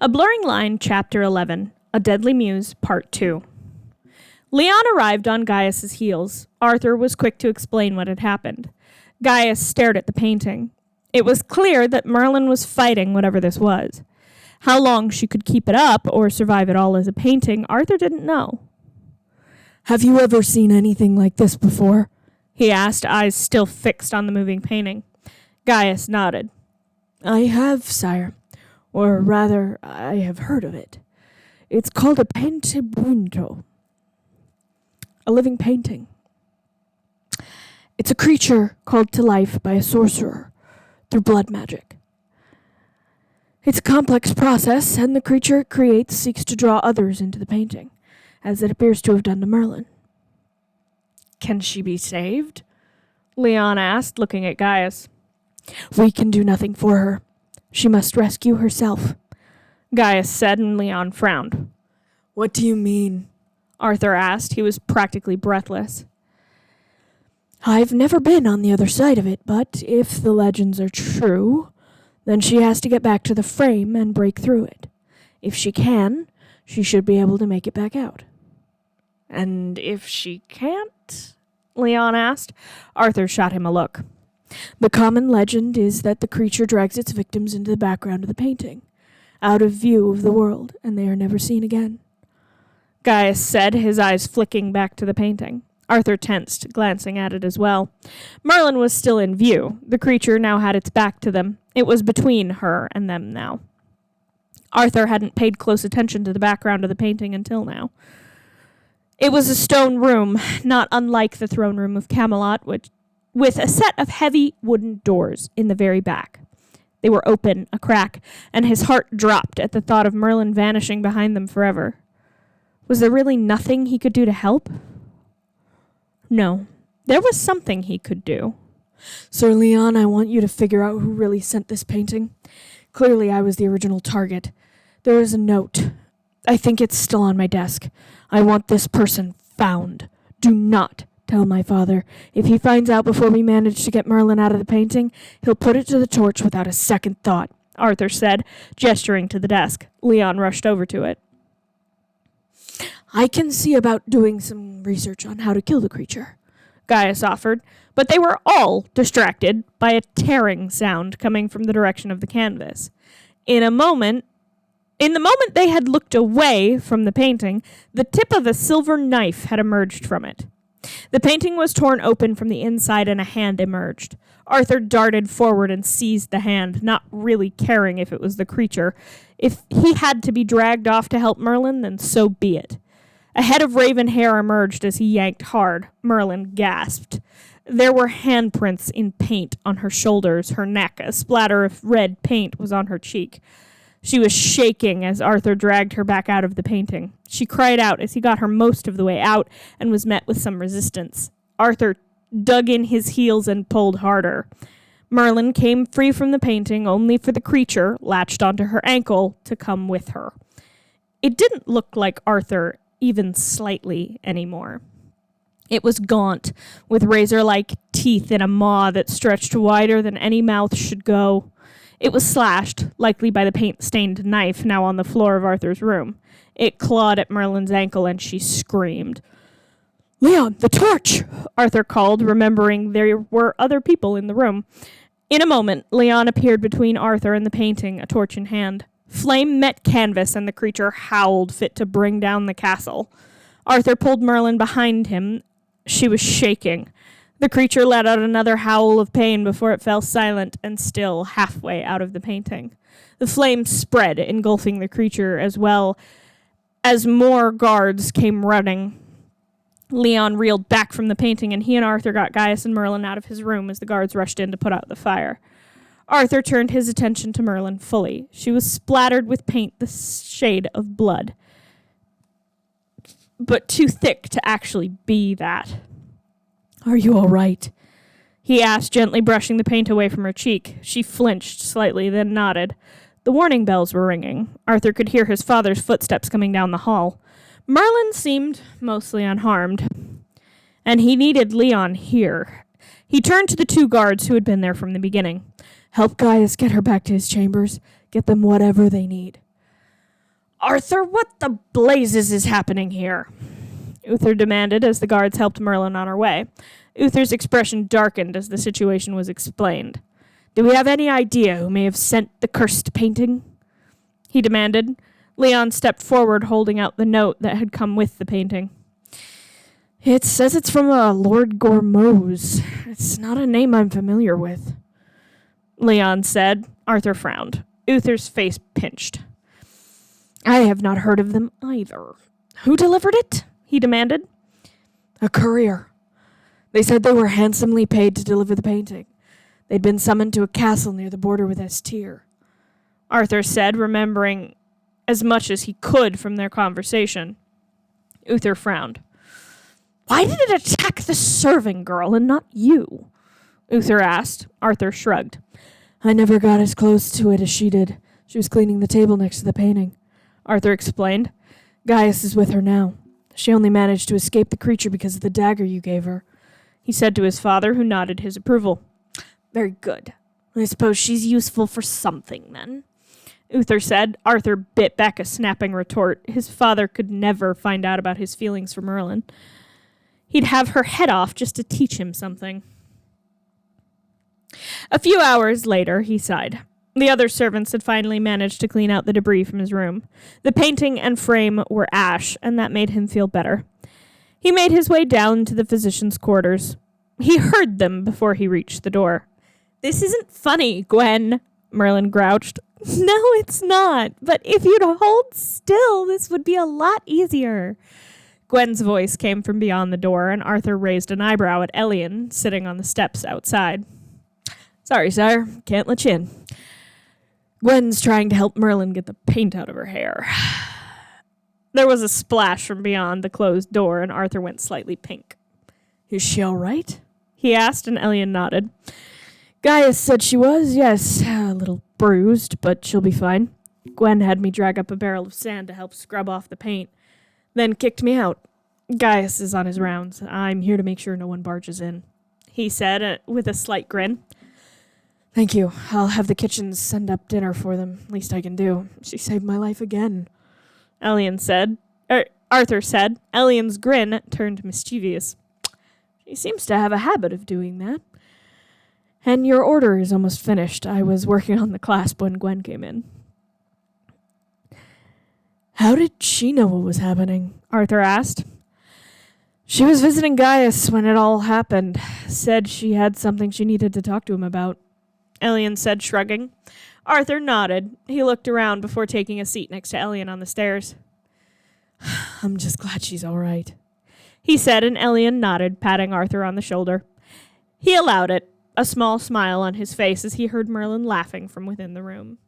A Blurring Line, Chapter 11, A Deadly Muse, Part 2. Leon arrived on Gaius's heels. Arthur was quick to explain what had happened. Gaius stared at the painting. It was clear that Merlin was fighting whatever this was. How long she could keep it up or survive it all as a painting, Arthur didn't know. "Have you ever seen anything like this before?" he asked, eyes still fixed on the moving painting. Gaius nodded. "I have, sire. Or rather, I have heard of it. It's called a pentibunto. A living painting. It's a creature called to life by a sorcerer through blood magic. It's a complex process, and the creature it creates seeks to draw others into the painting, as it appears to have done to Merlin." "Can she be saved?" Leon asked, looking at Gaius. "We can do nothing for her. She must rescue herself," Gaius said, and Leon frowned. "What do you mean?" Arthur asked. He was practically breathless. "I've never been on the other side of it, but if the legends are true, then she has to get back to the frame and break through it. If she can, she should be able to make it back out." "And if she can't?" Leon asked. Arthur shot him a look. "The common legend is that the creature drags its victims into the background of the painting, out of view of the world, and they are never seen again," Gaius said, his eyes flicking back to the painting. Arthur tensed, glancing at it as well. Merlin was still in view. The creature now had its back to them. It was between her and them now. Arthur hadn't paid close attention to the background of the painting until now. It was a stone room, not unlike the throne room of Camelot, with a set of heavy wooden doors in the very back. They were open, a crack, and his heart dropped at the thought of Merlin vanishing behind them forever. Was there really nothing he could do to help? No, there was something he could do. "Sir Leon, I want you to figure out who really sent this painting. Clearly I was the original target. There is a note. I think it's still on my desk. I want this person found. Do not tell my father. If he finds out before we manage to get Merlin out of the painting, he'll put it to the torch without a second thought," Arthur said, gesturing to the desk. Leon rushed over to it. "I can see about doing some research on how to kill the creature," Gaius offered, but they were all distracted by a tearing sound coming from the direction of the canvas. In the moment they had looked away from the painting, the tip of a silver knife had emerged from it. The painting was torn open from the inside and a hand emerged. Arthur darted forward and seized the hand, not really caring if it was the creature. If he had to be dragged off to help Merlin, then so be it. A head of raven hair emerged as he yanked hard. Merlin gasped. There were handprints in paint on her shoulders, her neck. A splatter of red paint was on her cheek. She was shaking as Arthur dragged her back out of the painting. She cried out as he got her most of the way out and was met with some resistance. Arthur dug in his heels and pulled harder. Merlin came free from the painting, only for the creature, latched onto her ankle, to come with her. It didn't look like Arthur even slightly anymore. It was gaunt, with razor-like teeth in a maw that stretched wider than any mouth should go. It was slashed, likely by the paint-stained knife now on the floor of Arthur's room. It clawed at Merlin's ankle, and she screamed. "Leon, the torch!" Arthur called, remembering there were other people in the room. In a moment, Leon appeared between Arthur and the painting, a torch in hand. Flame met canvas, and the creature howled, fit to bring down the castle. Arthur pulled Merlin behind him. She was shaking. The creature let out another howl of pain before it fell silent and still halfway out of the painting. The flame spread, engulfing the creature as well as more guards came running. Leon reeled back from the painting, and he and Arthur got Gaius and Merlin out of his room as the guards rushed in to put out the fire. Arthur turned his attention to Merlin fully. She was splattered with paint the shade of blood, but too thick to actually be that. "Are you all right?" he asked, gently brushing the paint away from her cheek. She flinched slightly, then nodded. The warning bells were ringing. Arthur could hear his father's footsteps coming down the hall. Merlin seemed mostly unharmed, and he needed Leon here. He turned to the two guards who had been there from the beginning. "Help Gaius get her back to his chambers. Get them whatever they need." Arthur, what the blazes is happening here? Uther demanded as the guards helped Merlin on her way. Uther's expression darkened as the situation was explained. Do we have any idea who may have sent the cursed painting? He demanded. Leon stepped forward, holding out the note that had come with the painting. It says it's from a Lord Gormose. It's not a name I'm familiar with, Leon said. Arthur frowned. Uther's face pinched. I have not heard of them either. Who delivered it? He demanded. A courier. They said they were handsomely paid to deliver the painting. They'd been summoned to a castle near the border with Estir. Arthur said, remembering as much as he could from their conversation. Uther frowned. Why did it attack the serving girl and not you? Uther asked. Arthur shrugged. I never got as close to it as she did. She was cleaning the table next to the painting. Arthur explained. Gaius is with her now. She only managed to escape the creature because of the dagger you gave her, he said to his father, who nodded his approval. Very good. I suppose she's useful for something, then, Uther said. Arthur bit back a snapping retort. His father could never find out about his feelings for Merlin. He'd have her head off just to teach him something. A few hours later, he sighed. The other servants had finally managed to clean out the debris from his room. The painting and frame were ash, and that made him feel better. He made his way down to the physician's quarters. He heard them before he reached the door. This isn't funny, Gwen, Merlin grouched. No, it's not. But if you'd hold still, this would be a lot easier. Gwen's voice came from beyond the door, and Arthur raised an eyebrow at Elian, sitting on the steps outside. Sorry, sire. Can't let you in. Gwen's trying to help Merlin get the paint out of her hair. There was a splash from beyond the closed door, and Arthur went slightly pink. Is she all right? He asked, and Elian nodded. Gaius said she was, yes. A little bruised, but she'll be fine. Gwen had me drag up a barrel of sand to help scrub off the paint, then kicked me out. Gaius is on his rounds. I'm here to make sure no one barges in, he said, with a slight grin. Thank you. I'll have the kitchens send up dinner for them. Least I can do. She saved my life again, Arthur said. Elian's grin turned mischievous. She seems to have a habit of doing that. And your order is almost finished. I was working on the clasp when Gwen came in. How did she know what was happening? Arthur asked. She was visiting Gaius when it all happened. Said she had something she needed to talk to him about. Elian said, shrugging. Arthur nodded. He looked around before taking a seat next to Elian on the stairs. I'm just glad she's all right, he said, and Elian nodded, patting Arthur on the shoulder. He allowed it, a small smile on his face as he heard Merlin laughing from within the room.